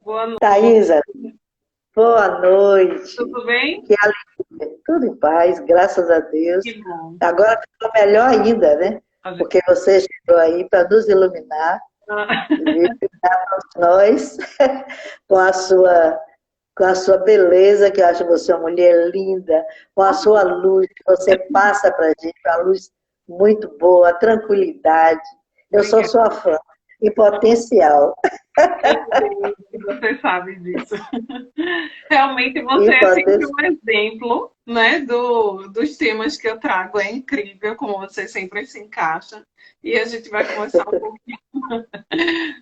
Boa noite. Thaisa, boa noite. Tudo bem? Que alegria. Tudo em paz, graças a Deus. Que bom. Agora ficou melhor ainda, né? A gente- Porque você chegou aí para nos iluminar Ah, e iluminar nós com a sua beleza, que eu acho você uma mulher linda, com a sua luz que você passa para a gente, uma luz muito boa, tranquilidade. Eu sou Obrigada. sua fã, em potencial. Eu sei que você sabe disso. Realmente você Em é sempre potencial. um exemplo, né, dos temas que eu trago. É incrível como você sempre se encaixa. E a gente vai começar um pouquinho a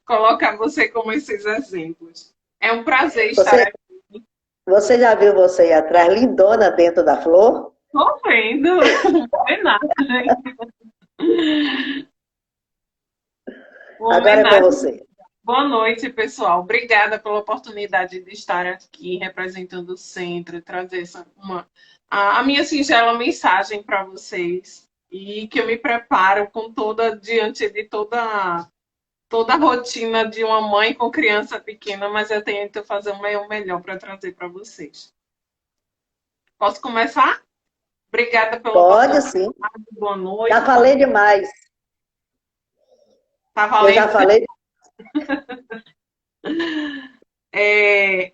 colocar você como esses exemplos. É um prazer estar Você, aqui. você já viu você aí atrás, lindona dentro da flor? Tô vendo. Homenagem. Uma Agora é com homenagem. você. Boa noite, pessoal. Obrigada pela oportunidade de estar aqui representando o centro, trazer a minha singela mensagem para vocês e que eu me preparo com diante de toda a rotina de uma mãe com criança pequena, mas eu tento fazer o meu melhor para trazer para vocês. Posso começar? Obrigada pela Pode oportunidade. sim. Boa Já noite. falei demais. Tá Eu já valendo? falei. É,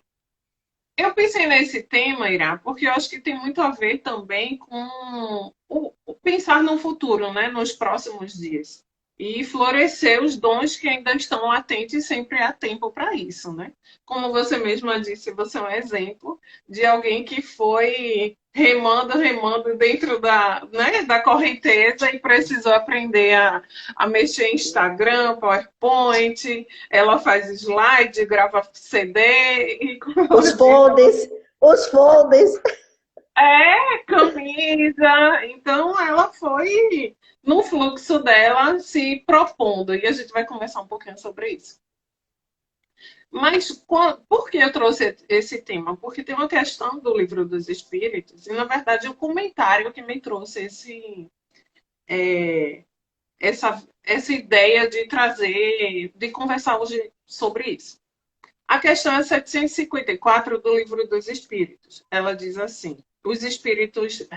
Eu pensei nesse tema, Irá, porque eu acho que tem muito a ver também com o pensar no futuro, né, nos próximos dias. E florescer os dons que ainda estão latentes e sempre há tempo para isso, né? Como você mesma disse, você é um exemplo de alguém que foi remando, remando dentro da correnteza e precisou aprender a mexer em Instagram, PowerPoint, ela faz slide, grava CD e, como Os ela diz, folders, os folders. camisa. Então, ela foi no fluxo dela se propondo. E a gente vai conversar um pouquinho sobre isso. Mas por que eu trouxe esse tema? Porque tem uma questão do Livro dos Espíritos, e na verdade o comentário que me trouxe essa ideia de trazer, de conversar hoje sobre isso. A questão é 754 do Livro dos Espíritos. Ela diz assim: os espíritos,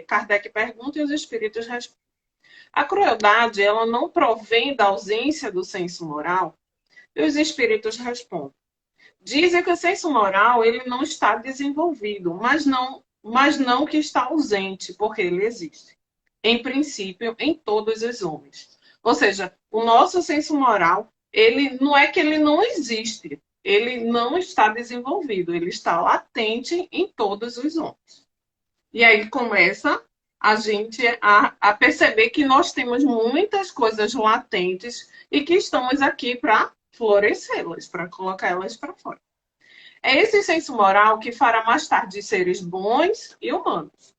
Kardec pergunta e os espíritos respondem. A crueldade, ela não provém da ausência do senso moral? E os espíritos respondem. Dizem que o senso moral ele não está desenvolvido, mas não que está ausente, porque ele existe. Em princípio, em todos os homens. Ou seja, o nosso senso moral, ele não é que ele não existe, ele não está desenvolvido, ele está latente em todos os homens. E aí começa a gente a perceber que nós temos muitas coisas latentes e que estamos aqui para florescê-las, para colocar elas para fora. É esse senso moral que fará mais tarde seres bons e humanos.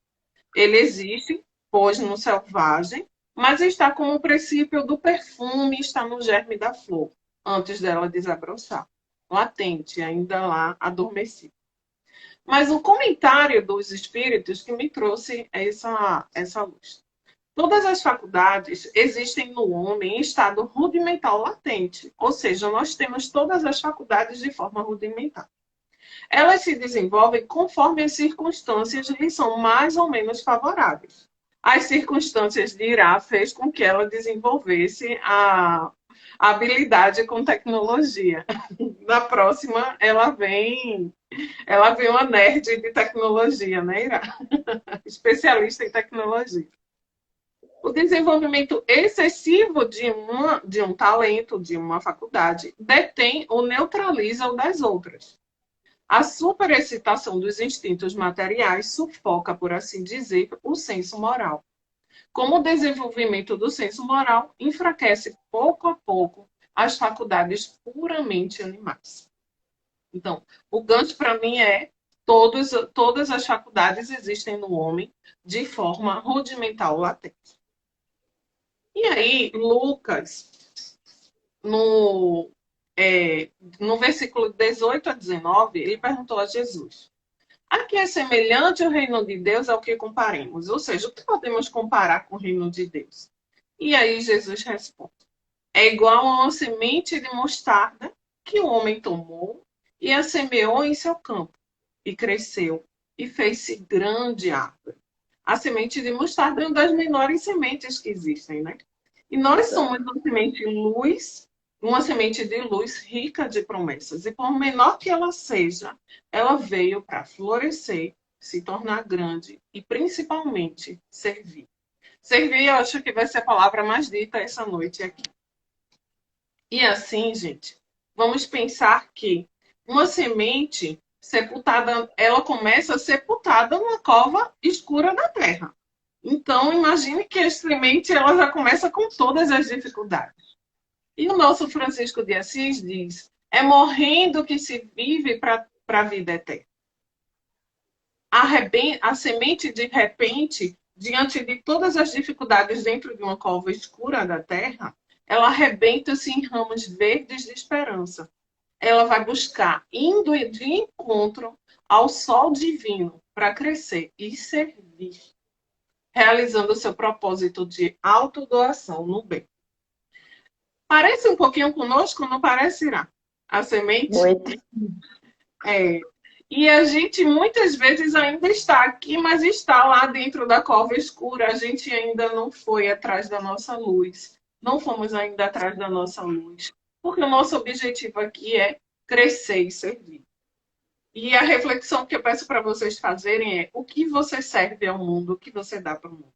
Ele existe, pois, no selvagem, mas está como o princípio do perfume está no germe da flor, antes dela desabrochar, latente, ainda lá adormecida. Mas o comentário dos espíritos que me trouxe essa luz. Todas as faculdades existem no homem em estado rudimentar latente, ou seja, nós temos todas as faculdades de forma rudimentar. Elas se desenvolvem conforme as circunstâncias lhes são mais ou menos favoráveis. As circunstâncias de Irá fez com que ela desenvolvesse a habilidade com tecnologia. Na próxima, ela vem uma nerd de tecnologia, né, Irá? Especialista em tecnologia. O desenvolvimento excessivo de um talento, de uma faculdade, detém ou neutraliza o das outras. A superexcitação dos instintos materiais sufoca, por assim dizer, o senso moral. Como o desenvolvimento do senso moral enfraquece pouco a pouco as faculdades puramente animais. Então, o gancho para mim é todas as faculdades existem no homem de forma rudimentar ou latente. E aí, Lucas, no, no versículo 18 a 19, ele perguntou a Jesus: a que é semelhante o reino de Deus ao que comparemos? Ou seja, o que podemos comparar com o reino de Deus? E aí Jesus responde: é igual a uma semente de mostarda que o homem tomou e a semeou em seu campo, e cresceu, e fez-se grande árvore. A semente de mostarda é uma das menores sementes que existem, né? E nós somos uma semente de luz rica de promessas. E por menor que ela seja, ela veio para florescer, se tornar grande e principalmente servir. Servir, eu acho que vai ser a palavra mais dita essa noite aqui. E assim, gente, vamos pensar que uma semente sepultada, ela começa sepultada numa cova escura da terra. Então, imagine que a semente ela já começa com todas as dificuldades. E o nosso Francisco de Assis diz: é morrendo que se vive para a vida eterna. A semente, de repente, diante de todas as dificuldades dentro de uma cova escura da terra, ela arrebenta-se em ramos verdes de esperança. Ela vai buscar, indo de encontro ao sol divino para crescer e servir, realizando o seu propósito de autodoação no bem. Parece um pouquinho conosco, não parece, Irá? A semente? Muito. É. E a gente muitas vezes ainda está aqui, mas está lá dentro da cova escura. A gente ainda não foi atrás da nossa luz. Não fomos ainda atrás da nossa luz. Porque o nosso objetivo aqui é crescer e servir. E a reflexão que eu peço para vocês fazerem é: o que você serve ao mundo, o que você dá para o mundo?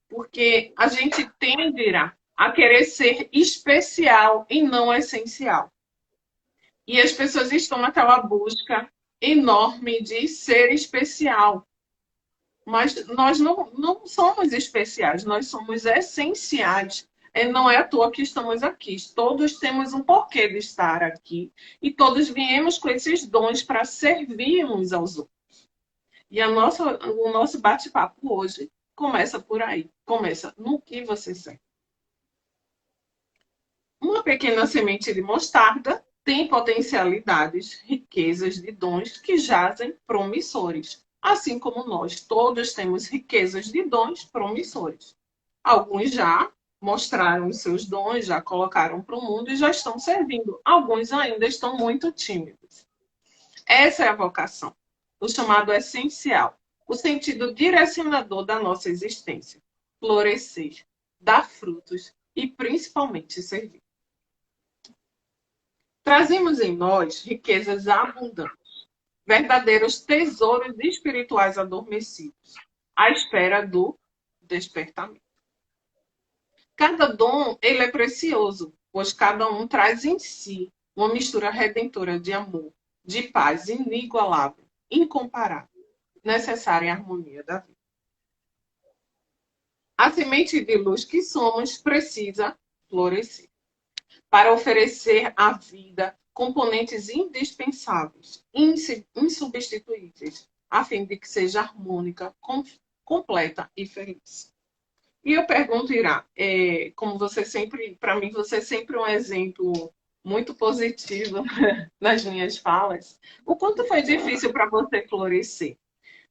Porque a gente tenderá a querer ser especial e não essencial. E as pessoas estão naquela busca enorme de ser especial. Mas nós não somos especiais, nós somos essenciais. Não é à toa que estamos aqui. Todos temos um porquê de estar aqui. E todos viemos com esses dons para servir uns aos outros. E o nosso bate-papo hoje começa por aí. Começa no que você serve. Uma pequena semente de mostarda tem potencialidades, riquezas de dons que jazem promissores. Assim como nós, todos temos riquezas de dons promissores. Alguns já mostraram os seus dons, já colocaram para o mundo e já estão servindo. Alguns ainda estão muito tímidos. Essa é a vocação, o chamado essencial, o sentido direcionador da nossa existência. Florescer, dar frutos e principalmente servir. Trazemos em nós riquezas abundantes, verdadeiros tesouros espirituais adormecidos, à espera do despertamento. Cada dom, ele é precioso, pois cada um traz em si uma mistura redentora de amor, de paz inigualável, incomparável, necessária em harmonia da vida. A semente de luz que somos precisa florescer para oferecer à vida componentes indispensáveis, insubstituíveis, a fim de que seja harmônica, completa e feliz. E eu pergunto, Irá, como você sempre, para mim, você é sempre um exemplo muito positivo nas minhas falas, o quanto foi difícil para você florescer.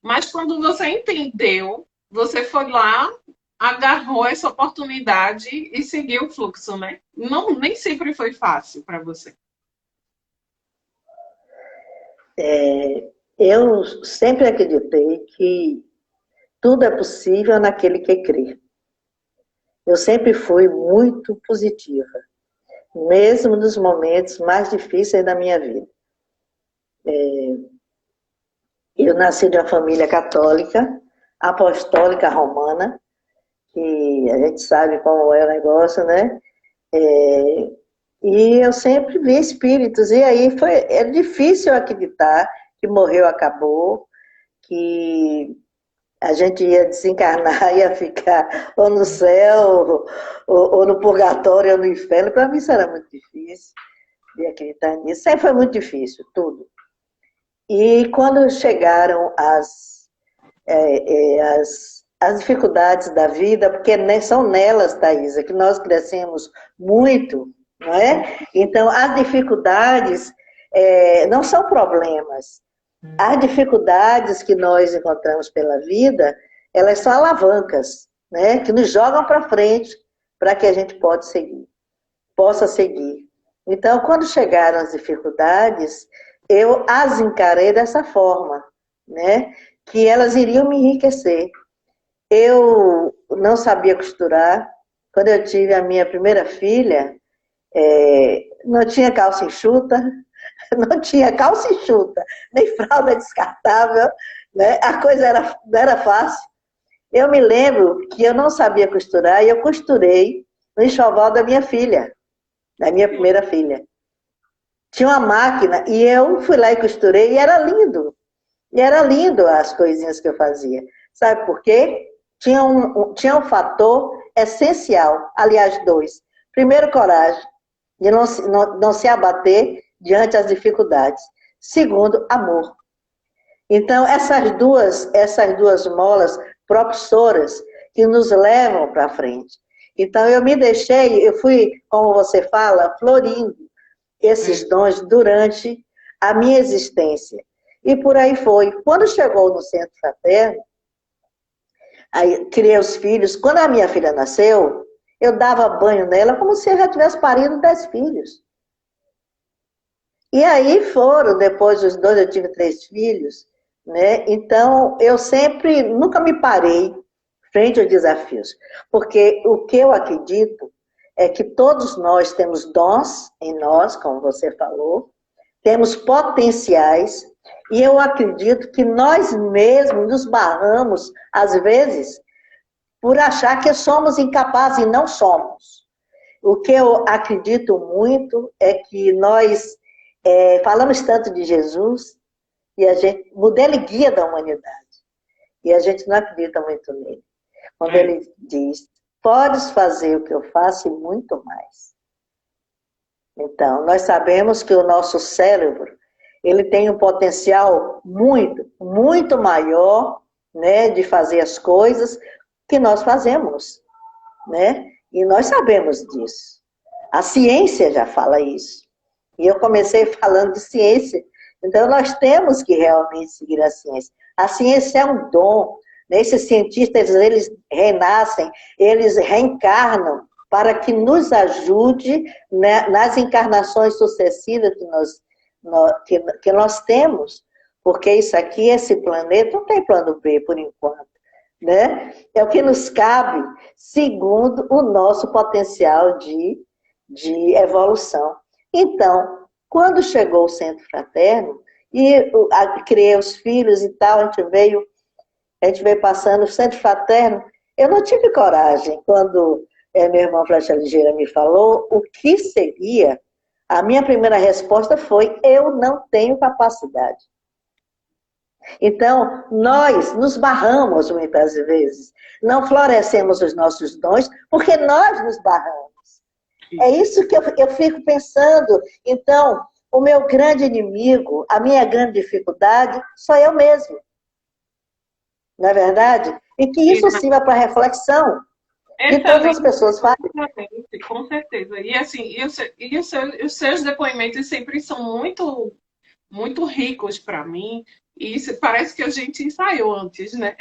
Mas quando você entendeu, você foi lá, agarrou essa oportunidade e seguiu o fluxo, né? Não, nem sempre foi fácil para você. Eu sempre acreditei que tudo é possível naquele que crê. Eu sempre fui muito positiva, mesmo nos momentos mais difíceis da minha vida. Eu nasci de uma família católica, apostólica romana, que a gente sabe como é o negócio, né? E eu sempre vi espíritos, e aí é difícil acreditar que morreu, acabou, que a gente ia desencarnar, ia ficar ou no céu, ou no purgatório, ou no inferno. Para mim isso era muito difícil de acreditar nisso. Sempre foi muito difícil, tudo. E quando chegaram as dificuldades da vida, porque são nelas, Thaisa, que nós crescemos muito, não é? Então, as dificuldades não são problemas. As dificuldades que nós encontramos pela vida, elas são alavancas, né? Que nos jogam para frente para que a gente possa seguir. Então, quando chegaram as dificuldades, eu as encarei dessa forma, né? Que elas iriam me enriquecer. Eu não sabia costurar. Quando eu tive a minha primeira filha, não tinha calça enxuta, não tinha calça enxuta, nem fralda descartável, né? A coisa não era fácil. Eu me lembro que eu não sabia costurar e eu costurei no enxoval da minha filha, da minha primeira filha. Tinha uma máquina e eu fui lá e costurei e era lindo. E era lindo as coisinhas que eu fazia. Sabe por quê? Tinha um fator essencial, aliás, dois. Primeiro, coragem, de não se abater diante das dificuldades. Segundo, amor. Então, essas duas molas propulsoras que nos levam para frente. Então, eu fui, como você fala, florindo esses dons durante a minha existência. E por aí foi. Quando chegou no centro fraterno, aí criei os filhos. Quando a minha filha nasceu, eu dava banho nela como se eu já tivesse parido 10 filhos. E aí foram, depois dos dois, eu tive 3 filhos, né? Então, eu nunca me parei frente aos desafios. Porque o que eu acredito é que todos nós temos dons em nós, como você falou, temos potenciais, e eu acredito que nós mesmos nos barramos, às vezes, por achar que somos incapazes e não somos. O que eu acredito muito é que nós falamos tanto de Jesus, e a gente, modelo e guia da humanidade, e a gente não acredita muito nele. Quando ele diz, podes fazer o que eu faço e muito mais. Então, nós sabemos que o nosso cérebro, ele tem um potencial muito, muito maior, né, de fazer as coisas que nós fazemos, né? E nós sabemos disso. A ciência já fala isso. E eu comecei falando de ciência. Então, nós temos que realmente seguir a ciência. A ciência é um dom. Né? Esses cientistas, eles renascem, eles reencarnam para que nos ajude, né, nas encarnações sucessivas que nós temos. Porque isso aqui, esse planeta, não tem plano B, por enquanto. Né? É o que nos cabe, segundo o nosso potencial de evolução. Então, quando chegou o Centro Fraterno, e criei os filhos e tal, a gente veio passando o Centro Fraterno, eu não tive coragem, quando meu irmão Flecha Ligeira me falou o que seria, a minha primeira resposta foi, eu não tenho capacidade. Então, nós nos barramos muitas vezes, não florescemos os nossos dons, porque nós nos barramos. É isso que eu fico pensando. Então, o meu grande inimigo, a minha grande dificuldade, sou eu mesmo. Não é verdade? E que isso sirva para reflexão. Que todas as pessoas fazem. Com certeza. E assim, os seus depoimentos sempre são muito, muito ricos para mim. E isso, parece que a gente ensaiou antes, né?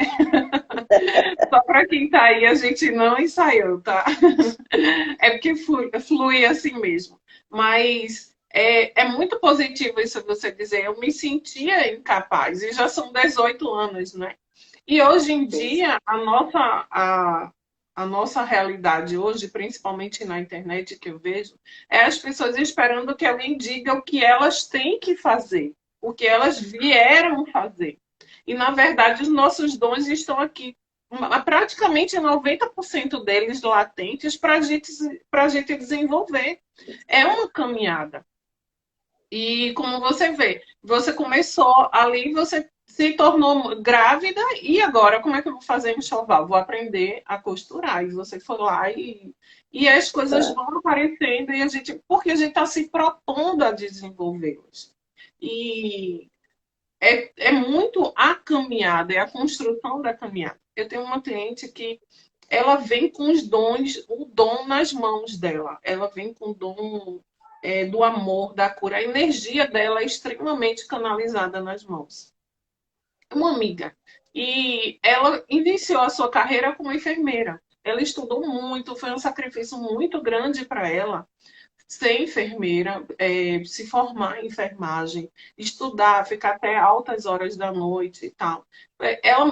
Só para quem está aí, a gente não ensaiou, tá? É porque flui assim mesmo. Mas é muito positivo isso você dizer. Eu me sentia incapaz, e já são 18 anos, né? E hoje em dia, a nossa realidade hoje, principalmente na internet que eu vejo, é as pessoas esperando que alguém diga o que elas têm que fazer, o que elas vieram fazer. E, na verdade, os nossos dons estão aqui, praticamente 90% deles latentes para a gente desenvolver. É uma caminhada. E como você vê, você começou ali, você se tornou grávida, e agora como é que eu vou fazer enxoval? Vou aprender a costurar. E você foi lá e as coisas vão aparecendo, e porque a gente está se propondo a desenvolvê-las. E é muito a caminhada, é a construção da caminhada. Eu tenho uma cliente que ela vem com os dons, o dom nas mãos dela. Ela vem com o dom do amor, da cura. A energia dela é extremamente canalizada nas mãos. Uma amiga. E ela iniciou a sua carreira como enfermeira. Ela estudou muito, foi um sacrifício muito grande para ela ser enfermeira, se formar em enfermagem, estudar, ficar até altas horas da noite e tal.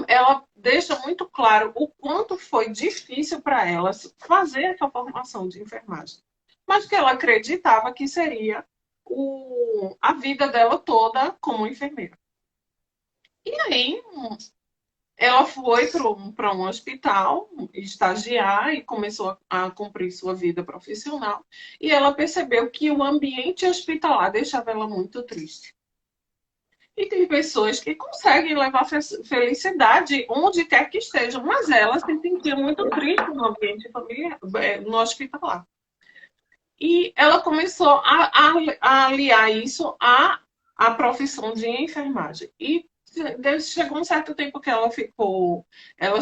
Ela deixa muito claro o quanto foi difícil para ela fazer essa formação de enfermagem, mas que ela acreditava que seria a vida dela toda como enfermeira. E aí, ela foi para um hospital estagiar e começou a cumprir sua vida profissional. E ela percebeu que o ambiente hospitalar deixava ela muito triste. E tem pessoas que conseguem levar felicidade onde quer que estejam, mas ela se sentia muito triste no ambiente familiar, no hospitalar. E ela começou a aliar isso à profissão de enfermagem. E chegou um certo tempo que ela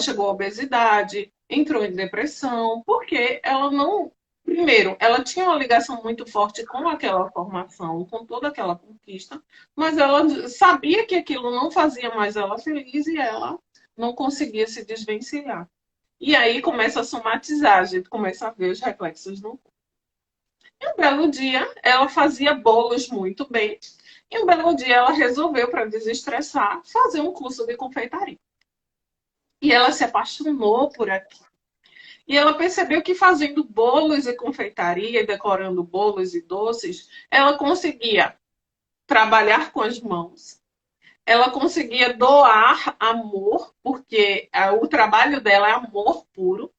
chegou à obesidade, entrou em depressão, porque ela não. Primeiro, ela tinha uma ligação muito forte com aquela formação, com toda aquela conquista, mas ela sabia que aquilo não fazia mais ela feliz e ela não conseguia se desvencilhar. E aí começa a somatizar, a gente começa a ver os reflexos no corpo. E um belo dia, ela fazia bolos muito bem. E um belo dia, ela resolveu, para desestressar, fazer um curso de confeitaria. E ela se apaixonou por aquilo. E ela percebeu que fazendo bolos e confeitaria, decorando bolos e doces, ela conseguia trabalhar com as mãos. Ela conseguia doar amor, porque o trabalho dela é amor puro.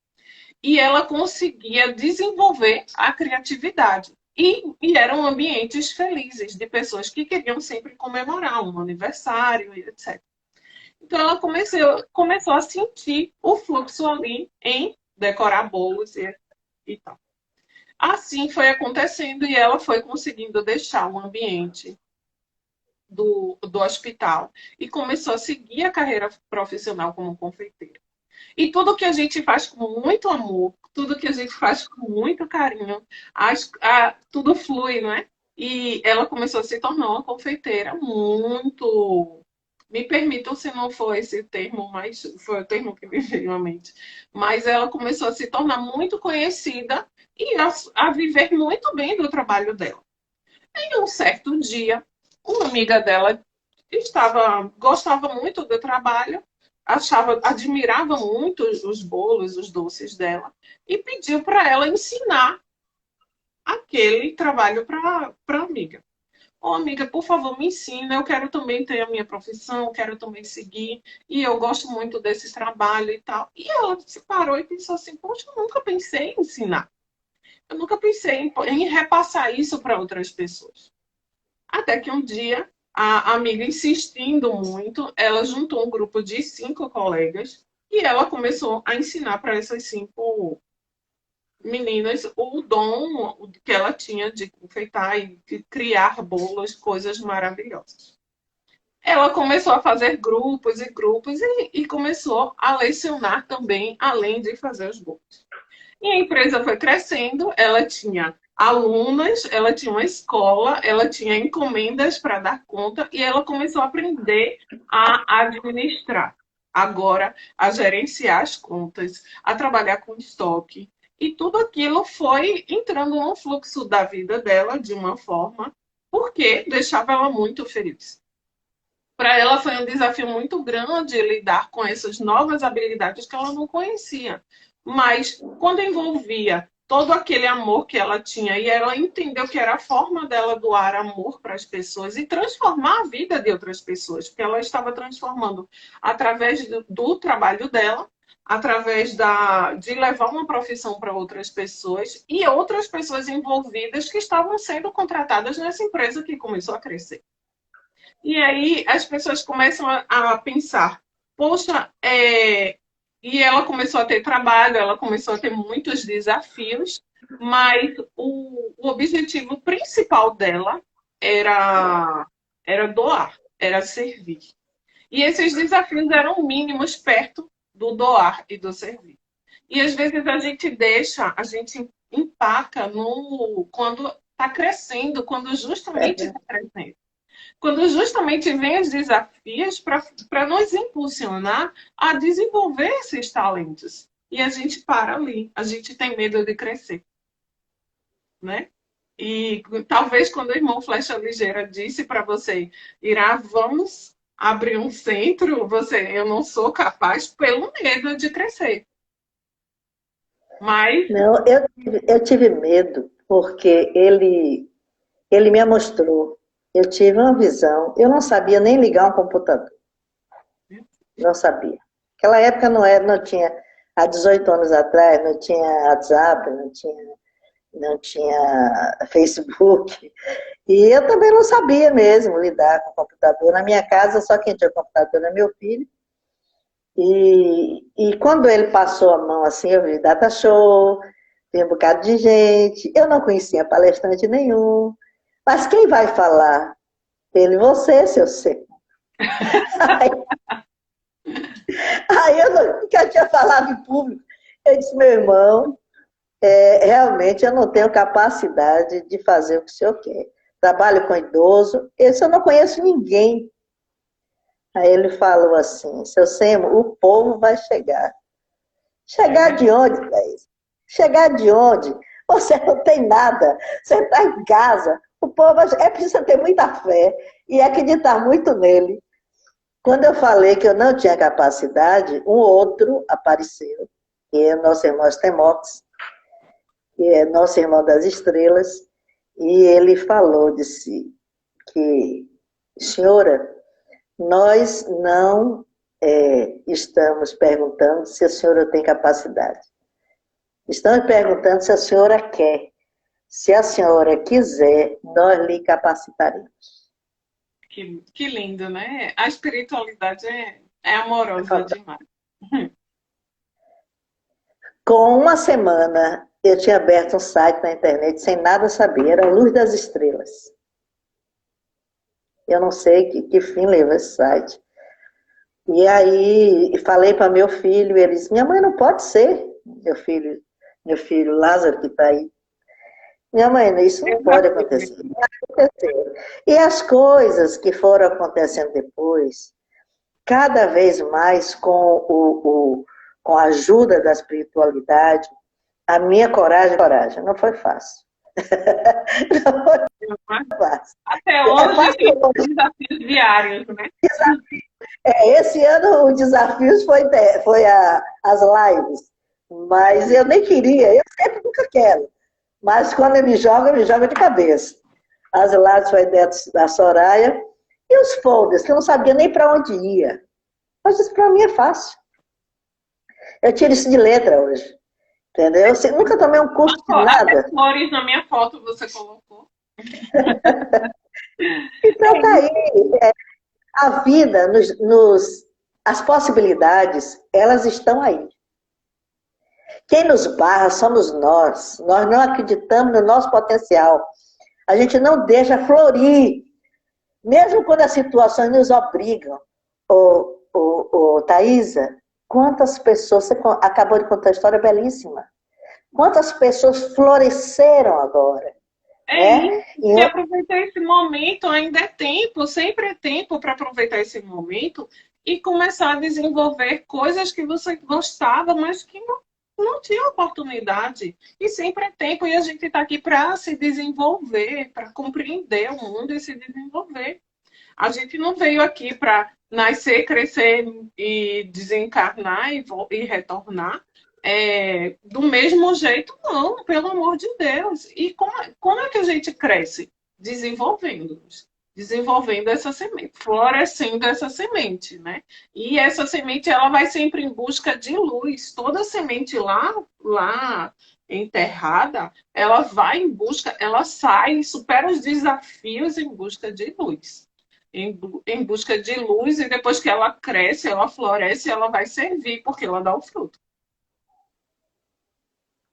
E ela conseguia desenvolver a criatividade. E eram ambientes felizes, de pessoas que queriam sempre comemorar um aniversário e etc. Então ela começou a sentir o fluxo ali em decorar bolos e tal. Assim foi acontecendo e ela foi conseguindo deixar o ambiente do hospital e começou a seguir a carreira profissional como confeiteira. E tudo que a gente faz com muito amor, tudo que a gente faz com muito carinho, tudo flui, não é? E ela começou a se tornar uma confeiteira muito. Me permitam se não for esse termo, mas foi o termo que me veio à mente. Mas ela começou a se tornar muito conhecida e a viver muito bem do trabalho dela. Em um certo dia, uma amiga dela gostava muito do trabalho, admirava muito os bolos, os doces dela, e pediu para ela ensinar aquele trabalho para a amiga. Ô, amiga, por favor, me ensina. Eu quero também ter a minha profissão, quero também seguir, e eu gosto muito desse trabalho e tal. E ela se parou e pensou assim: poxa, eu nunca pensei em ensinar. Eu nunca pensei em repassar isso para outras pessoas. Até que um dia, a amiga insistindo muito, ela juntou um grupo de 5 colegas e ela começou a ensinar para essas 5 meninas o dom que ela tinha de confeitar e de criar bolos, coisas maravilhosas. Ela começou a fazer grupos e grupos e começou a lecionar também, além de fazer os bolos. E a empresa foi crescendo, ela tinha alunas, ela tinha uma escola, ela tinha encomendas para dar conta e ela começou a aprender a administrar. Agora, a gerenciar as contas, a trabalhar com estoque. E tudo aquilo foi entrando no fluxo da vida dela de uma forma, porque deixava ela muito feliz. Para ela foi um desafio muito grande lidar com essas novas habilidades que ela não conhecia. Mas quando envolvia todo aquele amor que ela tinha e ela entendeu que era a forma dela doar amor para as pessoas e transformar a vida de outras pessoas, porque ela estava transformando através do trabalho dela, através de levar uma profissão para outras pessoas e outras pessoas envolvidas que estavam sendo contratadas nessa empresa que começou a crescer. E aí as pessoas começam a pensar, poxa, e ela começou a ter trabalho, ela começou a ter muitos desafios, mas o objetivo principal dela era, era doar, era servir. E esses desafios eram mínimos perto do doar e do servir. E às vezes a gente empaca quando está crescendo, quando justamente está crescendo. Quando justamente vem os desafios para nos impulsionar a desenvolver esses talentos. E a gente para ali, a gente tem medo de crescer, né? E talvez quando o irmão Flecha Ligeira disse para você, Irá, vamos abrir um centro, eu não sou capaz pelo medo de crescer. Mas Não, eu tive medo, porque ele me mostrou. Eu tive uma visão. Eu não sabia nem ligar um computador. Não sabia. Naquela época não tinha, há 18 anos atrás, não tinha WhatsApp, não tinha Facebook. E eu também não sabia mesmo lidar com o computador. Na minha casa, só quem tinha computador era meu filho. E quando ele passou a mão assim, eu vi data show, vi um bocado de gente. Eu não conhecia palestrante nenhum. Mas quem vai falar? Ele, você, seu ser. Aí, aí eu nunca tinha falado em público. Eu disse, meu irmão, realmente eu não tenho capacidade de fazer o que o senhor quer. Trabalho com idoso, esse eu não conheço ninguém. Aí ele falou assim, seu Semo, o povo vai chegar. Chegar de onde, Thaís? Chegar de onde? Você não tem nada, você está em casa. O povo é preciso ter muita fé e acreditar muito nele. Quando eu falei que eu não tinha capacidade, um outro apareceu, que é o nosso irmão Temox, que é nosso irmão das estrelas, e ele falou, disse que, senhora, nós não estamos perguntando se a senhora tem capacidade. Estamos perguntando se a senhora quer. Se a senhora quiser, nós lhe capacitaremos. que lindo, né? A espiritualidade é amorosa demais. Com uma semana, eu tinha aberto um site na internet sem nada saber, era a Luz das Estrelas. Eu não sei que fim levou esse site. E aí, falei para meu filho, ele disse, minha mãe não pode ser, meu filho Lázaro, que está aí. Minha mãe, isso não pode acontecer. Não aconteceu. E as coisas que foram acontecendo depois, cada vez mais com a ajuda da espiritualidade, a minha coragem, não foi fácil. Não foi fácil. Até hoje tem desafios diários, né? Esse ano o desafio foi as lives, mas eu nem queria, eu sempre nunca quero. Mas quando eu me jogo de cabeça. As lives foi ideia da Soraya, e os folders, que eu não sabia nem para onde ia. Mas isso para mim é fácil. Eu tiro isso de letra hoje. Entendeu? Eu nunca tomei um curso de nada. Até flores na minha foto você colocou. Então tá aí. A vida, as possibilidades, elas estão aí. Quem nos barra somos nós. Nós não acreditamos no nosso potencial. A gente não deixa florir. Mesmo quando as situações nos obrigam. Thaisa, quantas pessoas, você acabou de contar uma história belíssima. Quantas pessoas floresceram agora? E aproveitar esse momento, ainda é tempo, sempre é tempo para aproveitar esse momento e começar a desenvolver coisas que você gostava, mas que não tinha oportunidade. E sempre é tempo, e a gente está aqui para se desenvolver, para compreender o mundo e se desenvolver. A gente não veio aqui para nascer, crescer e desencarnar e retornar do mesmo jeito, não, pelo amor de Deus. E como é que a gente cresce? Desenvolvendo essa semente, florescendo essa semente, né? E essa semente, ela vai sempre em busca de luz. Toda semente lá enterrada, ela vai em busca, ela sai, supera os desafios em busca de luz. Em busca de luz, e depois que ela cresce, ela floresce, ela vai servir, porque ela dá o fruto.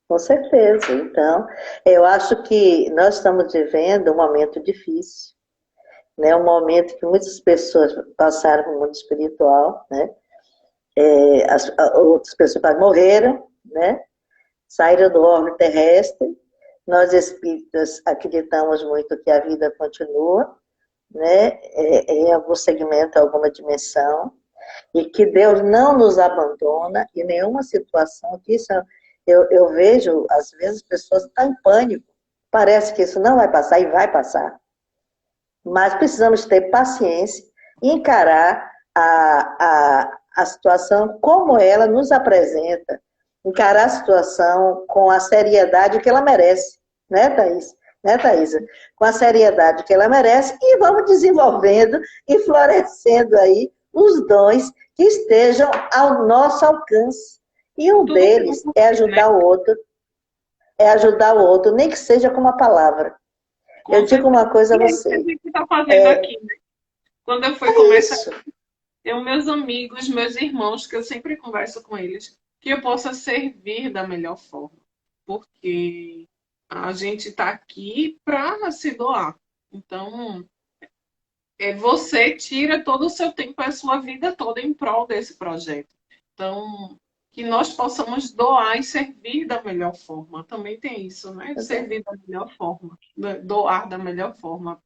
Com certeza. Então, eu acho que nós estamos vivendo um momento difícil, né? Um momento que muitas pessoas passaram no mundo espiritual, né? Outras pessoas morreram, né? Saíram do orbe terrestre. Nós espíritas acreditamos muito que a vida continua, né? Em algum segmento, alguma dimensão, e que Deus não nos abandona em nenhuma situação. Que isso eu vejo, às vezes, pessoas estão em pânico. Parece que isso não vai passar e vai passar. Mas precisamos ter paciência e encarar a situação como ela nos apresenta, encarar a situação com a seriedade que ela merece, né, Thaís? Né, Thaisa? Com a seriedade que ela merece e vamos desenvolvendo e florescendo aí os dons que estejam ao nosso alcance. E um Tudo deles bem, né? é ajudar o outro, nem que seja com uma palavra. Com Eu digo certeza. uma coisa a E é isso que a você. gente está fazendo aqui, né? Quando eu fui começar, Isso. eu, meus amigos, meus irmãos, que eu sempre converso com eles, que eu possa servir da melhor forma. Porque a gente está aqui para se doar. Então, você tira todo o seu tempo, a sua vida toda em prol desse projeto. Então, que nós possamos doar e servir da melhor forma. Também tem isso, né? Servir da melhor forma, doar da melhor forma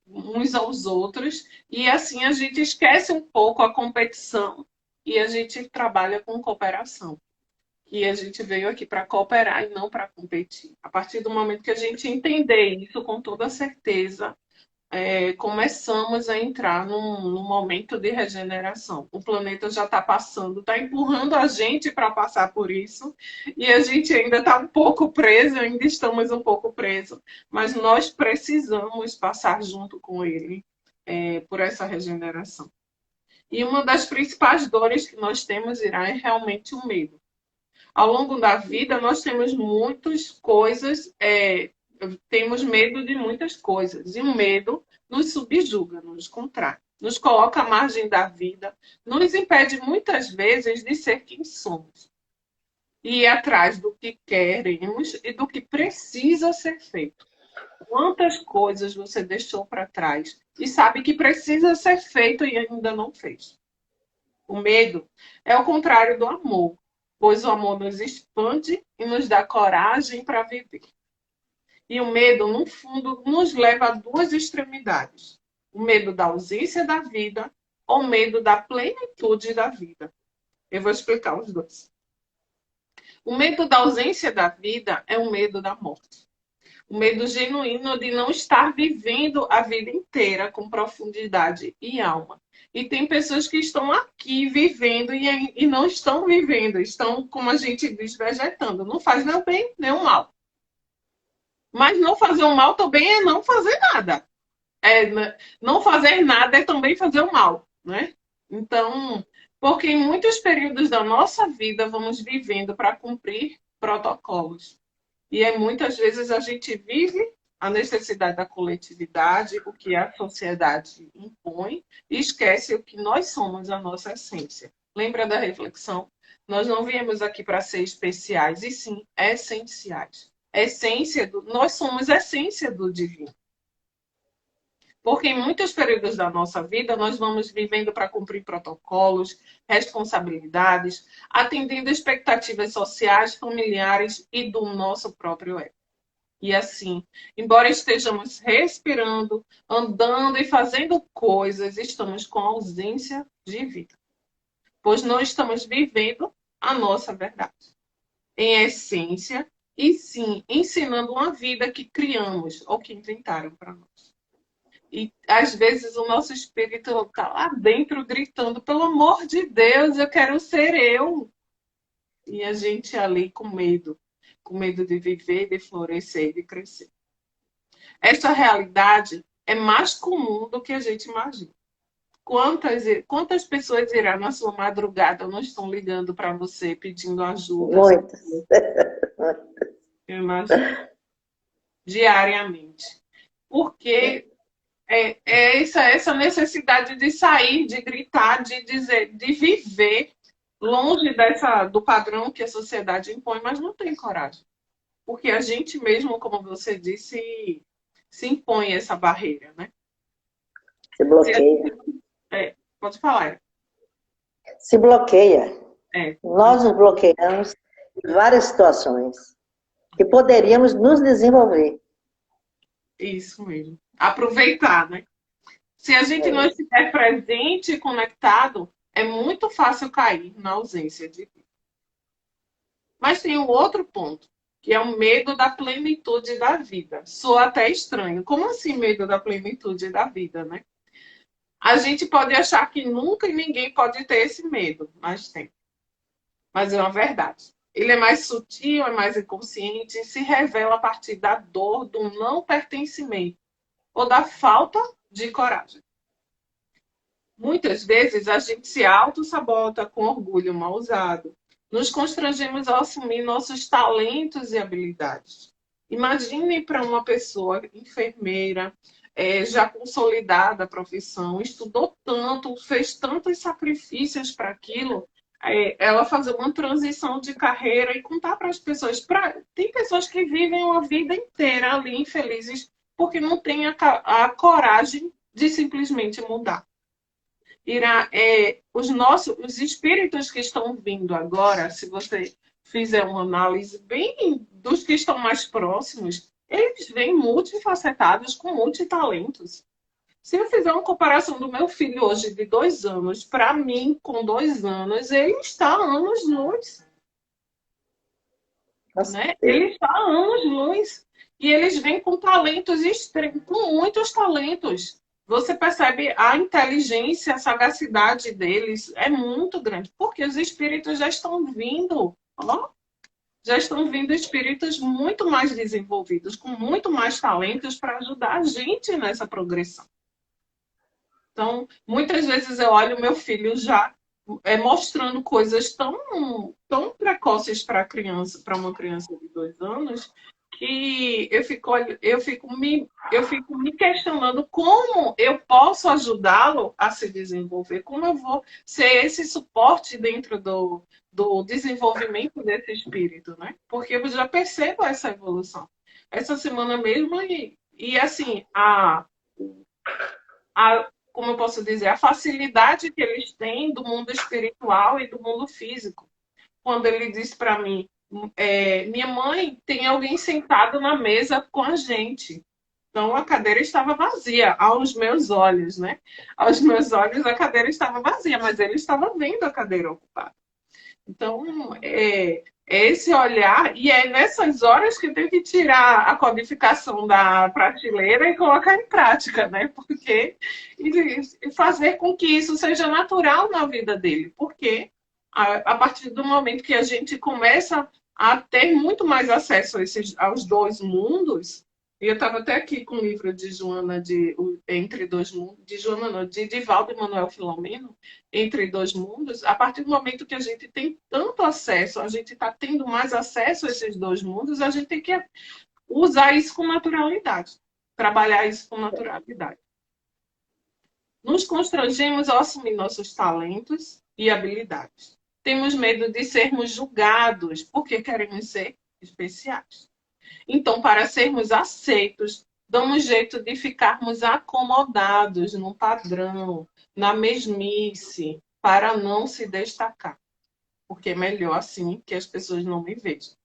uns aos outros. E assim a gente esquece um pouco a competição e a gente trabalha com cooperação. E a gente veio aqui para cooperar e não para competir. A partir do momento que a gente entender isso com toda certeza, começamos a entrar num momento de regeneração. O planeta já está passando, está empurrando a gente para passar por isso, e a gente ainda está um pouco preso, ainda estamos um pouco presos, mas nós precisamos passar junto com ele por essa regeneração. E uma das principais dores que nós temos, Irá, é realmente o medo. Ao longo da vida, nós temos muitas coisas, temos medo de muitas coisas. E o medo nos subjuga, nos contrai, nos coloca à margem da vida, nos impede muitas vezes de ser quem somos. E ir atrás do que queremos e do que precisa ser feito. Quantas coisas você deixou para trás e sabe que precisa ser feito e ainda não fez? O medo é o contrário do amor, pois o amor nos expande e nos dá coragem para viver. E o medo, no fundo, nos leva a duas extremidades: o medo da ausência da vida ou o medo da plenitude da vida. Eu vou explicar os dois. O medo da ausência da vida é o medo da morte. O medo genuíno de não estar vivendo a vida inteira com profundidade e alma. E tem pessoas que estão aqui vivendo e não estão vivendo, estão, como a gente diz, vegetando. Não faz nem o bem nem o mal. Mas não fazer o mal também é não fazer nada. Não fazer nada é também fazer o mal, né? Então, porque em muitos períodos da nossa vida vamos vivendo para cumprir protocolos. E muitas vezes a gente vive a necessidade da coletividade, o que a sociedade impõe, e esquece o que nós somos, a nossa essência. Lembra da reflexão? Nós não viemos aqui para ser especiais, e sim essenciais. Nós somos a essência do divino. Porque em muitos períodos da nossa vida, nós vamos vivendo para cumprir protocolos, responsabilidades, atendendo expectativas sociais, familiares e do nosso próprio ego. E assim, embora estejamos respirando, andando e fazendo coisas, estamos com ausência de vida. Pois não estamos vivendo a nossa verdade. Em essência, e sim, ensinando uma vida que criamos ou que inventaram para nós. E às vezes o nosso espírito está lá dentro gritando: pelo amor de Deus, eu quero ser eu. E a gente ali com medo de viver, de florescer, de crescer. Essa realidade é mais comum do que a gente imagina. Quantas pessoas irão na sua madrugada não estão ligando para você pedindo ajuda? Muitas. Eu imagino. Diariamente. Porque essa necessidade de sair, de gritar, de dizer, de viver longe do padrão que a sociedade impõe, mas não tem coragem. Porque a gente mesmo, como você disse, se impõe essa barreira, né? Se bloqueia. Pode falar. Se bloqueia. É, Nós nos bloqueamos em várias situações que poderíamos nos desenvolver. isso mesmo. Aproveitar, né? Se a gente não estiver presente e conectado, é muito fácil cair na ausência de vida. Mas tem um outro ponto que é o medo da plenitude da vida. Soa até estranho. Como assim medo da plenitude da vida, né? A gente pode achar que nunca e ninguém pode ter esse medo, mas tem. Mas é uma verdade. Ele é mais sutil, é mais inconsciente e se revela a partir da dor do não pertencimento ou da falta de coragem. Muitas vezes a gente se auto-sabota com orgulho mal usado. Nos constrangemos a assumir nossos talentos e habilidades. Imagine para uma pessoa enfermeira, já consolidada a profissão, estudou tanto, fez tantos sacrifícios para aquilo, ela fazer uma transição de carreira e contar para as pessoas. Tem pessoas que vivem uma vida inteira ali infelizes porque não têm a coragem de simplesmente mudar. Irá, os espíritos que estão vindo agora, se você fizer uma análise bem dos que estão mais próximos, eles vêm multifacetados, com multitalentos. Se eu fizer uma comparação do meu filho hoje de 2 anos, para mim, com 2 anos, ele está a anos-luz. Né? Ele está a anos-luz. E eles vêm com talentos extremos, com muitos talentos. Você percebe a inteligência, a sagacidade deles é muito grande, porque os espíritos já estão vindo, ó, já estão vindo espíritos muito mais desenvolvidos, com muito mais talentos para ajudar a gente nessa progressão. Então, muitas vezes eu olho meu filho já mostrando coisas tão precoces para criança, para uma criança de 2 anos, que eu fico me questionando como eu posso ajudá-lo a se desenvolver, como eu vou ser esse suporte dentro do desenvolvimento desse espírito, né? Porque eu já percebo essa evolução. Essa semana mesmo, e assim, como eu posso dizer, a facilidade que eles têm do mundo espiritual e do mundo físico. Quando ele disse para mim, minha mãe, tem alguém sentado na mesa com a gente. Então a cadeira estava vazia, aos meus olhos, né? Aos meus olhos a cadeira estava vazia, mas ele estava vendo a cadeira ocupada. Então, esse olhar, e é nessas horas que eu tenho que tirar a codificação da prateleira e colocar em prática, né? Porque e fazer com que isso seja natural na vida dele, porque a partir do momento que a gente começa a ter muito mais acesso aos dois mundos, e eu estava até aqui com o livro de Joana, Entre Dois Mundos, de Joana não, de Divaldo e Manuel Filomeno, Entre Dois Mundos, a partir do momento que a gente tem tanto acesso, a gente está tendo mais acesso a esses dois mundos, a gente tem que usar isso com naturalidade, trabalhar isso com naturalidade. Nos constrangemos ao assumir nossos talentos e habilidades. Temos medo de sermos julgados porque queremos ser especiais. Então, para sermos aceitos, damos jeito de ficarmos acomodados num padrão, na mesmice, para não se destacar. Porque é melhor assim que as pessoas não me vejam.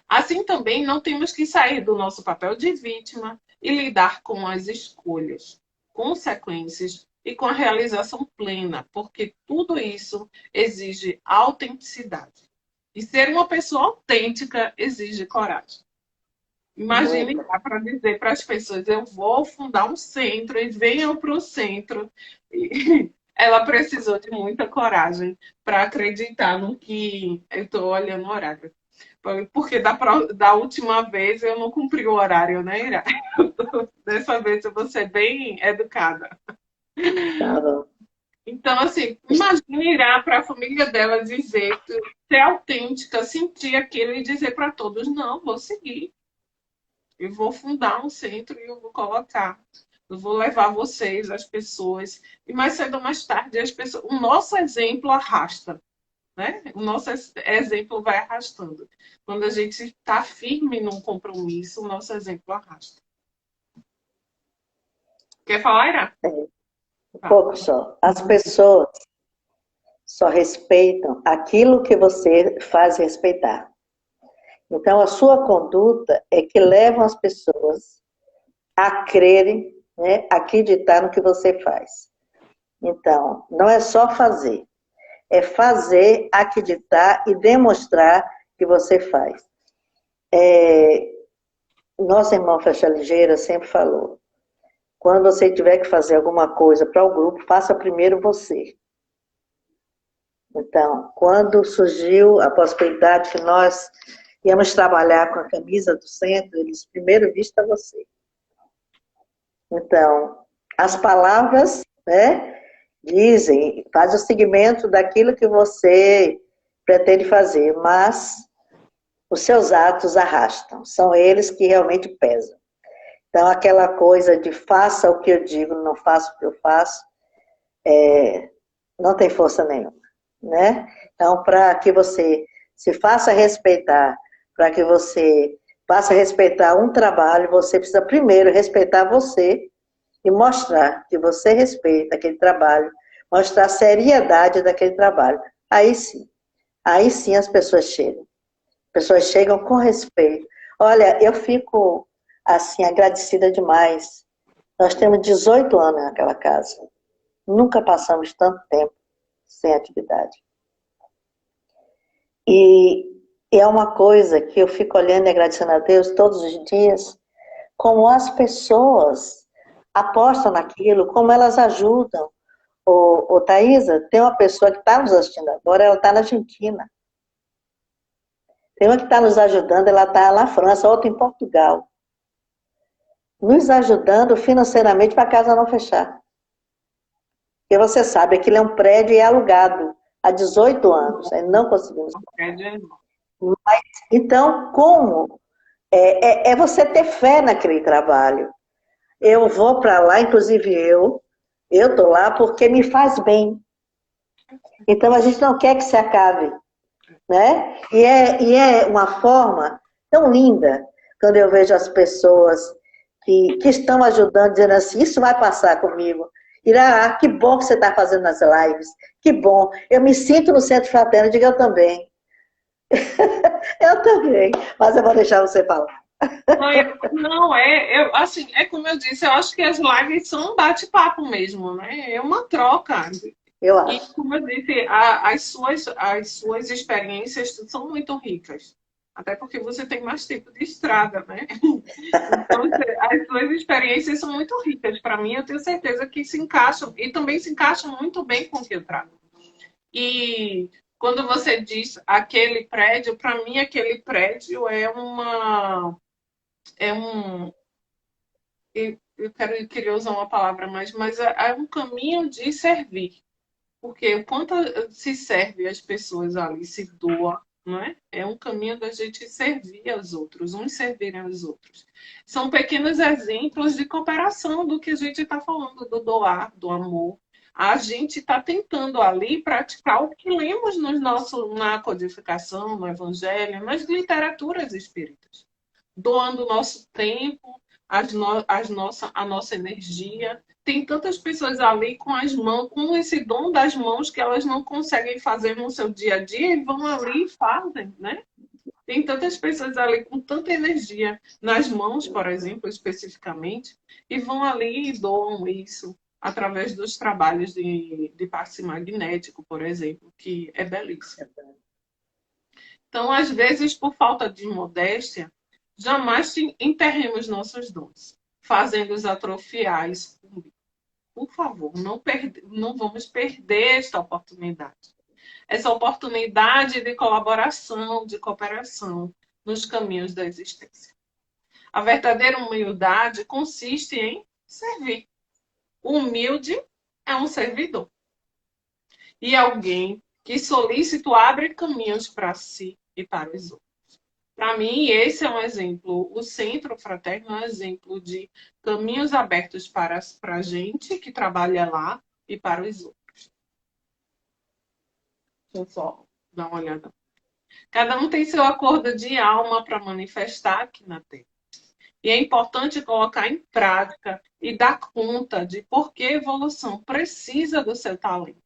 Assim também não temos que sair do nosso papel de vítima e lidar com as escolhas, consequências e com a realização plena, porque tudo isso exige autenticidade. E ser uma pessoa autêntica exige coragem. Imagine para dizer para as pessoas, eu vou fundar um centro e venham para o centro. E ela precisou de muita coragem para acreditar no que eu estou olhando o horário. Porque da última vez eu não cumpri o horário, né, Ira? Dessa vez eu vou ser bem educada. Tá bom. Então, assim, imagine ir para a família dela dizer, ser autêntica, sentir aquilo e dizer para todos, não, vou seguir. Eu vou fundar um centro e eu vou colocar. Eu vou levar vocês, as pessoas. E mais cedo ou mais tarde, o nosso exemplo arrasta. Né? O nosso exemplo vai arrastando. Quando a gente está firme num compromisso, o nosso exemplo arrasta. Quer falar, Ira? Um pouco só. As pessoas só respeitam aquilo que você faz respeitar. Então, a sua conduta é que leva as pessoas a crerem, né, a acreditar no que você faz. Então, não é só fazer. É fazer, acreditar e demonstrar que você faz. Nosso irmão Flecha Ligeira sempre falou, quando você tiver que fazer alguma coisa para o grupo, faça primeiro você. Então, quando surgiu a possibilidade que nós íamos trabalhar com a camisa do centro, eles primeiro vista você. Então, as palavras, né, dizem, faz o segmento daquilo que você pretende fazer, mas os seus atos arrastam, são eles que realmente pesam. Então, aquela coisa de faça o que eu digo, não faça o que eu faço, não tem força nenhuma, né? Então, para que você se faça respeitar, para que você faça respeitar um trabalho, você precisa primeiro respeitar você e mostrar que você respeita aquele trabalho, mostrar a seriedade daquele trabalho. Aí sim as pessoas chegam. As pessoas chegam com respeito. Olha, eu fico, assim, agradecida demais. Nós temos 18 anos naquela casa. Nunca passamos tanto tempo sem atividade. E é uma coisa que eu fico olhando e agradecendo a Deus todos os dias, como as pessoas apostam naquilo, como elas ajudam. Ô Thaisa, tem uma pessoa que está nos assistindo agora, ela está na Argentina. Tem uma que está nos ajudando, ela está na França, outra em Portugal. Nos ajudando financeiramente para a casa não fechar. Porque você sabe, aquilo é um prédio e é alugado há 18 anos. Aí não conseguimos. Mas, então, como? É você ter fé naquele trabalho. Eu vou para lá, inclusive eu estou lá porque me faz bem. Então, a gente não quer que se acabe. Né? E é uma forma tão linda quando eu vejo as pessoas que estão ajudando, dizendo assim, isso vai passar comigo. Irá, que bom que você está fazendo nas lives, que bom. Eu me sinto no Centro Fraterno, eu digo, eu também. Eu também, mas eu vou deixar você falar. Não, assim, é como eu disse, eu acho que as lives são um bate-papo mesmo, né? É uma troca. Eu E, acho. como eu disse, as suas experiências são muito ricas. Até porque você tem mais tempo de estrada, né? Então, as suas experiências são muito ricas. Para mim, eu tenho certeza que se encaixam. E também se encaixam muito bem com o que eu trago. E quando você diz aquele prédio, para mim, aquele prédio é um. Queria usar uma palavra mais, mas é um caminho de servir. Porque o quanto se serve as pessoas ali, se doa, não é? É um caminho da gente servir aos outros, uns servirem aos outros. São pequenos exemplos de cooperação do que a gente está falando, do doar, do amor. A gente está tentando ali praticar o que lemos na codificação, no Evangelho, nas literaturas espíritas. Doando o nosso tempo, a nossa energia. Tem tantas pessoas ali com as mãos, com esse dom das mãos que elas não conseguem fazer no seu dia a dia e vão ali e fazem, né? Tem tantas pessoas ali com tanta energia nas mãos, por exemplo, especificamente, e vão ali e doam isso através dos trabalhos de passe magnético, por exemplo, que é belíssimo. Então, às vezes, por falta de modéstia, jamais enterremos nossos dons, fazendo-os atrofiar. Por favor, não vamos perder esta oportunidade. Essa oportunidade de colaboração, de cooperação nos caminhos da existência. A verdadeira humildade consiste em servir. O humilde é um servidor. E alguém que solícito abre caminhos para si e para os outros. Para mim, esse é um exemplo. O Centro Fraterno é um exemplo de caminhos abertos para a gente que trabalha lá e para os outros. Deixa eu só dar uma olhada. Cada um tem seu acordo de alma para manifestar aqui na Terra. E é importante colocar em prática e dar conta de por que a evolução precisa do seu talento.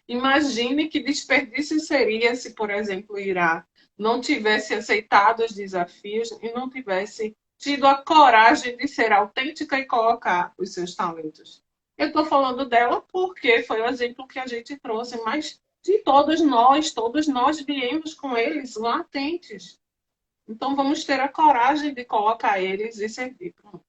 Imagine que desperdício seria se, por exemplo, Irá não tivesse aceitado os desafios e não tivesse tido a coragem de ser autêntica e colocar os seus talentos. Eu estou falando dela porque foi o exemplo que a gente trouxe, mas de todos nós viemos com eles latentes. Então vamos ter a coragem de colocar eles e servir para o mundo.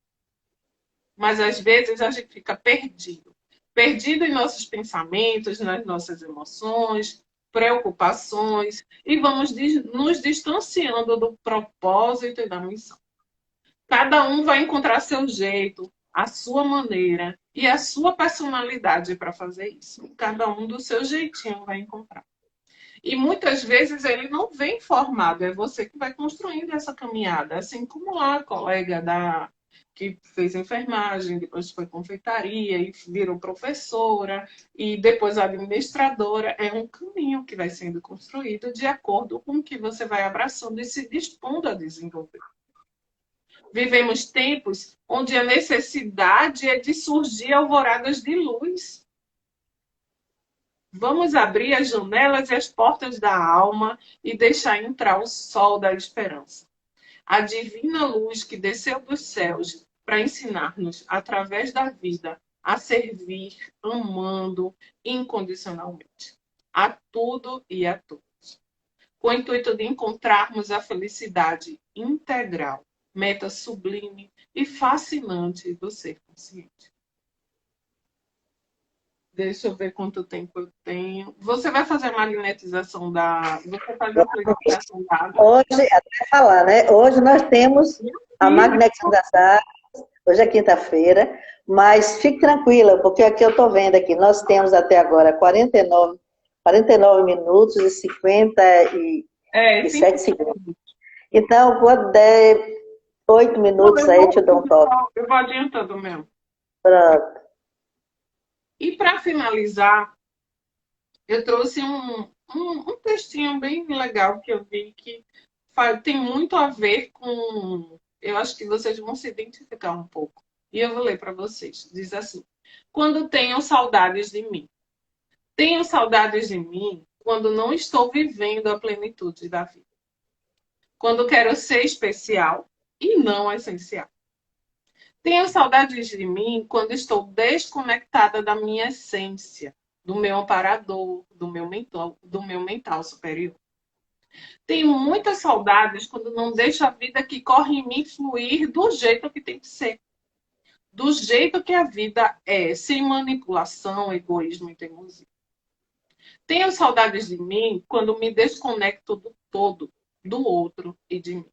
Mas às vezes a gente fica perdido. Perdido em nossos pensamentos, nas nossas emoções, preocupações, e vamos nos distanciando do propósito e da missão. Cada um vai encontrar seu jeito, a sua maneira e a sua personalidade para fazer isso. Cada um do seu jeitinho vai encontrar. E muitas vezes ele não vem formado, é você que vai construindo essa caminhada, assim como a colega que fez enfermagem, depois foi confeitaria e virou professora e depois administradora. É um caminho que vai sendo construído de acordo com o que você vai abraçando e se dispondo a desenvolver. Vivemos tempos onde a necessidade é de surgir alvoradas de luz. Vamos abrir as janelas e as portas da alma e deixar entrar o sol da esperança. A divina luz que desceu dos céus para ensinar-nos, através da vida, a servir, amando incondicionalmente, a tudo e a todos. Com o intuito de encontrarmos a felicidade integral, meta sublime e fascinante do ser consciente. Deixa eu ver quanto tempo eu tenho. Você vai fazer a magnetização da. Você faz a purificação da água? Hoje, até falar, né? Hoje nós temos a magnetização das águas, hoje é quinta-feira, mas fique tranquila, porque aqui eu estou vendo aqui, nós temos até agora 49 minutos e 57 segundos. Então, quando der 8 minutos aí, eu te dou um toque. Eu vou adiantando mesmo. Pronto. E para finalizar, eu trouxe um textinho bem legal que eu vi que tem muito a ver com. Eu acho que vocês vão se identificar um pouco. E eu vou ler para vocês. Diz assim: quando tenho saudades de mim. Tenho saudades de mim quando não estou vivendo a plenitude da vida. Quando quero ser especial e não essencial. Tenho saudades de mim quando estou desconectada da minha essência, do meu amparador, do meu mental superior. Tenho muitas saudades quando não deixo a vida que corre em mim fluir do jeito que tem que ser. Do jeito que a vida é, sem manipulação, egoísmo e teimosia. Tenho saudades de mim quando me desconecto do todo, do outro e de mim.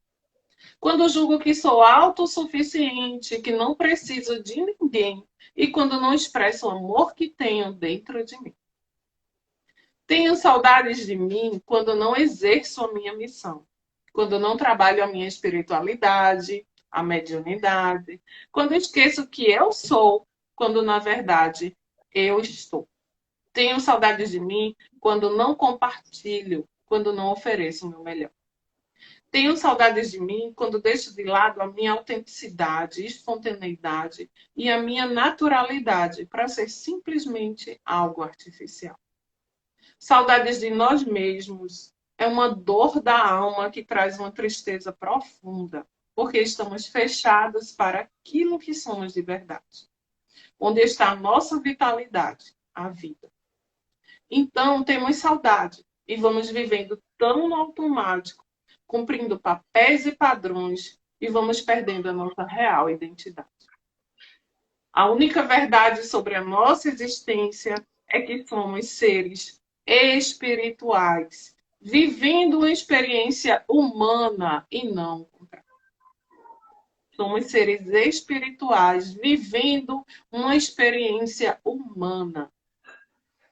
Quando julgo que sou autossuficiente, que não preciso de ninguém, e quando não expresso o amor que tenho dentro de mim. Tenho saudades de mim quando não exerço a minha missão, quando não trabalho a minha espiritualidade, a mediunidade, quando esqueço que eu sou, quando na verdade eu estou. Tenho saudades de mim quando não compartilho, quando não ofereço o meu melhor. Tenho saudades de mim quando deixo de lado a minha autenticidade, espontaneidade e a minha naturalidade para ser simplesmente algo artificial. Saudades de nós mesmos é uma dor da alma que traz uma tristeza profunda, porque estamos fechados para aquilo que somos de verdade. Onde está a nossa vitalidade, a vida. Então, temos saudade e vamos vivendo tão no automático, cumprindo papéis e padrões e vamos perdendo a nossa real identidade. A única verdade sobre a nossa existência é que somos seres espirituais, vivendo uma experiência humana e não contrária. Somos seres espirituais, vivendo uma experiência humana.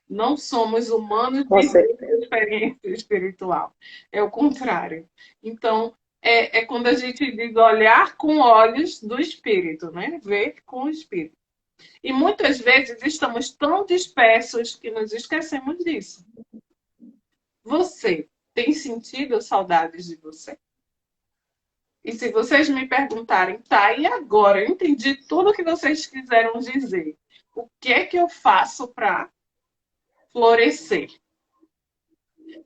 Não somos humanos vivendo experiência espiritual. É o contrário. Então, é quando a gente diz olhar com olhos do espírito, né? Ver com o espírito. E muitas vezes estamos tão dispersos que nos esquecemos disso. Você tem sentido saudades de você? E se vocês me perguntarem, tá, e agora? Eu entendi tudo que vocês quiseram dizer. O que é que eu faço para florescer?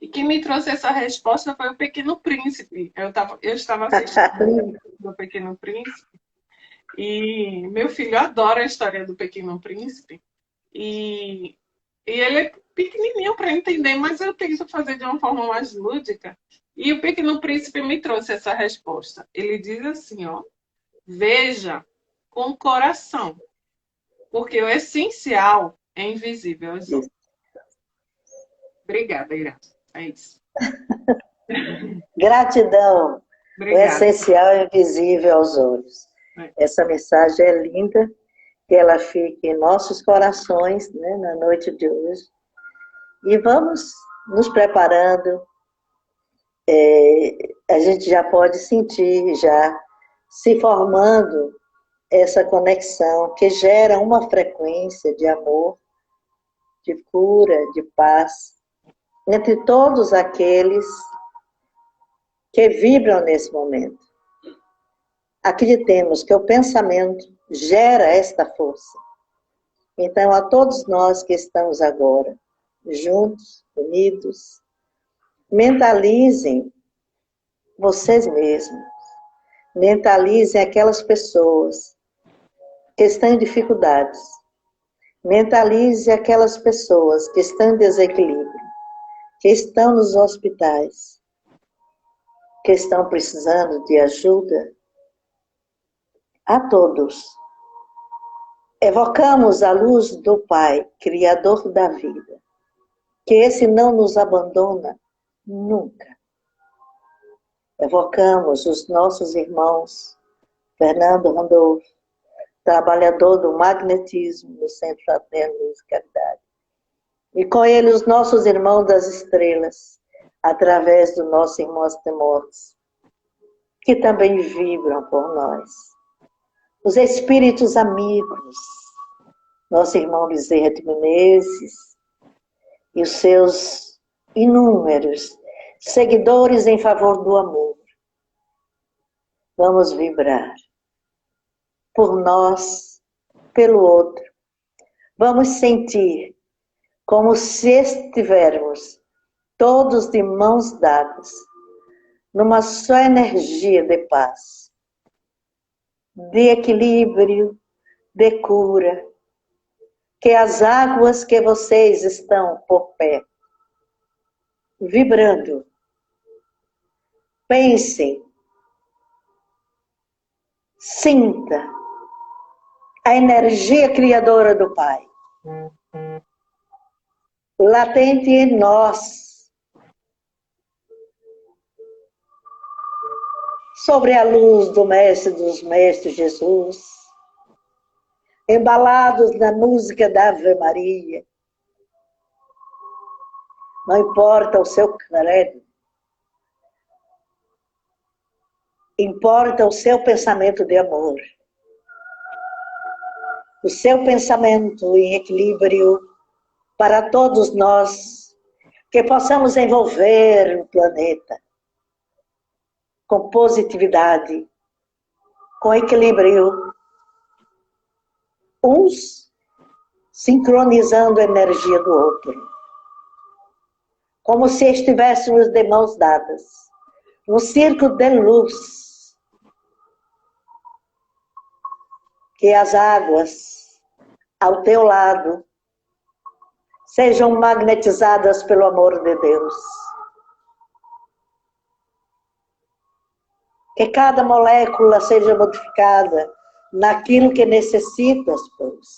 E quem me trouxe essa resposta foi o Pequeno Príncipe. Eu estava assistindo o Pequeno Príncipe e meu filho adora a história do Pequeno Príncipe e ele é pequenininho para entender, mas eu tento fazer de uma forma mais lúdica. E o Pequeno Príncipe me trouxe essa resposta. Ele diz assim, ó, veja com o coração, porque o essencial é invisível aos olhos. Obrigada, Graça. É isso. Gratidão. Obrigada. O essencial é invisível aos olhos. Essa mensagem é linda, que ela fique em nossos corações, né, na noite de hoje. E vamos nos preparando. A gente já pode sentir, já se formando essa conexão que gera uma frequência de amor, de cura, de paz, entre todos aqueles que vibram nesse momento. Acreditemos que o pensamento gera esta força. Então, a todos nós que estamos agora juntos, unidos, mentalizem vocês mesmos, mentalizem aquelas pessoas que estão em dificuldades, mentalize aquelas pessoas que estão em desequilíbrio, que estão nos hospitais, que estão precisando de ajuda. A todos. Evocamos a luz do Pai, Criador da vida, que esse não nos abandona nunca. Evocamos os nossos irmãos, Fernando Randolph, trabalhador do magnetismo no Centro Fraterno Luz e Caridade. E com ele os nossos irmãos das estrelas, através do nosso irmão Astemortes, que também vibram por nós. Os espíritos amigos, nosso irmão Bezerra de Menezes e os seus inúmeros seguidores em favor do amor. Vamos vibrar por nós, pelo outro. Vamos sentir como se estivermos todos de mãos dadas, numa só energia de paz, de equilíbrio, de cura, que as águas que vocês estão por perto, vibrando, pensem, sinta a energia criadora do Pai, latente em nós, sobre a luz do Mestre dos Mestres Jesus, embalados na música da Ave Maria. Não importa o seu credo, importa o seu pensamento de amor. O seu pensamento em equilíbrio para todos nós, que possamos envolver o planeta com positividade, com equilíbrio, uns sincronizando a energia do outro, como se estivéssemos de mãos dadas, no círculo de luz, que as águas ao teu lado sejam magnetizadas pelo amor de Deus. Que cada molécula seja modificada naquilo que necessitas, pois.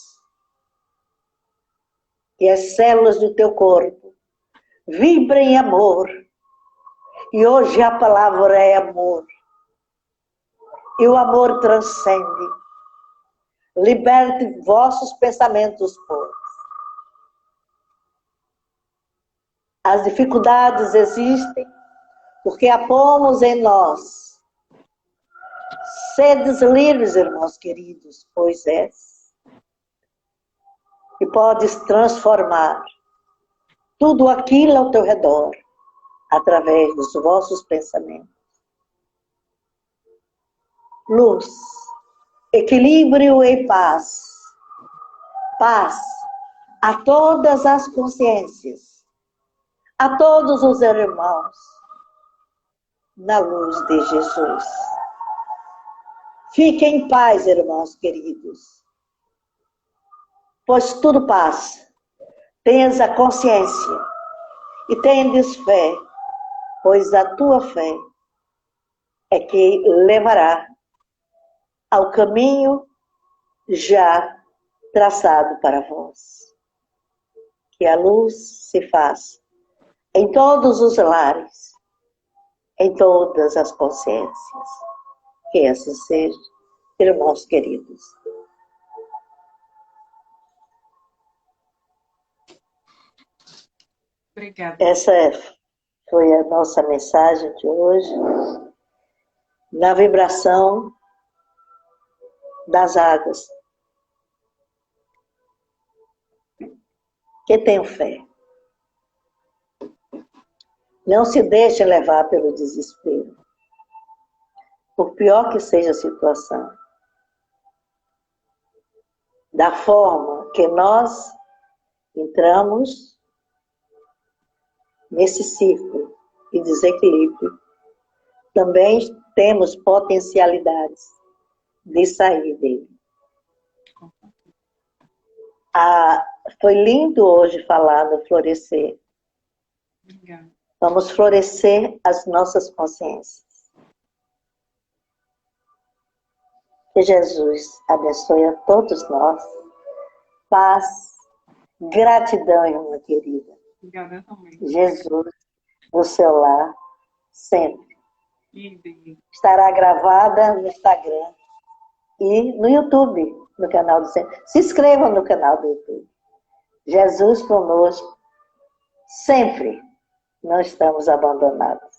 Que as células do teu corpo vibrem em amor. E hoje a palavra é amor. E o amor transcende. Liberte vossos pensamentos, pois. As dificuldades existem porque a pomos em nós. Sedes livres, irmãos queridos, pois és. E podes transformar tudo aquilo ao teu redor, através dos vossos pensamentos. Luz, equilíbrio e paz. Paz a todas as consciências, a todos os irmãos, na luz de Jesus. Fiquem em paz, irmãos queridos, pois tudo passa. Tenhas a consciência e tenhas fé pois a tua fé é que levará ao caminho já traçado para vós. Que a luz se faça em todos os lares, em todas as consciências. Que assim seja, irmãos queridos. Obrigada. Essa foi a nossa mensagem de hoje, na vibração das águas. Que tenham fé. Não se deixem levar pelo desespero. Por pior que seja a situação. Da forma que nós entramos nesse círculo de desequilíbrio, também temos potencialidades de sair dele. Foi lindo hoje falar do florescer. Obrigada. Vamos florescer as nossas consciências. Que Jesus abençoe a todos nós. Paz, gratidão, irmã querida. Obrigada também. Jesus, no seu lar, sempre. E Estará gravada no Instagram e no YouTube, no canal do Centro. Se inscrevam no canal do YouTube. Jesus conosco, sempre. Não estamos abandonados.